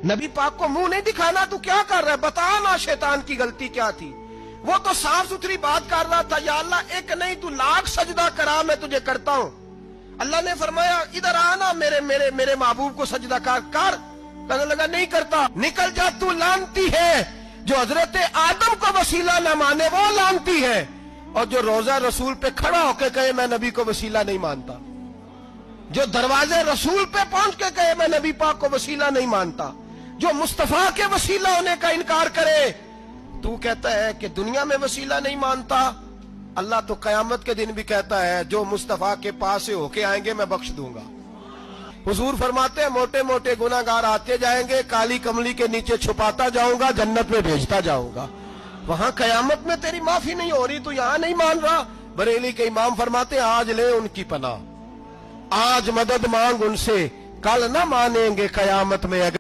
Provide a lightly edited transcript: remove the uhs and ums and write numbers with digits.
नबी पाक को मुंह नहीं दिखाना, तू क्या कर रहा है, बता ना शैतान की गलती क्या थी। वो तो साफ सुथरी बात कर रहा था, या अल्लाह एक नहीं तू लाख सजदा करा मैं तुझे करता हूं। अल्लाह ने फरमाया इधर आना, मेरे मेरे मेरे महबूब को सजदा कर। कहने लगा नहीं करता। निकल जा, तू लानती है। जो हजरत आदम को वसीला न माने वो लानती है, और जो रोजा रसूल पे खड़ा होकर कहे मैं नबी को वसीला नहीं मानता, जो दरवाजे रसूल पे पहुंच के कहे मैं नबी पाक को वसीला नहीं मानता, जो मुस्तफा के वसीला होने का इनकार करे, तू कहता है कि दुनिया में वसीला नहीं मानता। अल्लाह तो कयामत के दिन भी कहता है जो मुस्तफा के पास से होके आएंगे मैं बख्श दूंगा। हुजूर फरमाते हैं मोटे मोटे गुनाहगार आते जाएंगे, काली कमली के नीचे छुपाता जाऊंगा, जन्नत में भेजता जाऊंगा। वहां कयामत में तेरी माफी नहीं हो रही, तू यहां नहीं मान रहा। बरेली के इमाम फरमाते हैं आज ले उनकी पनाह, आज मदद मांग उनसे, कल ना मानेंगे कयामत में।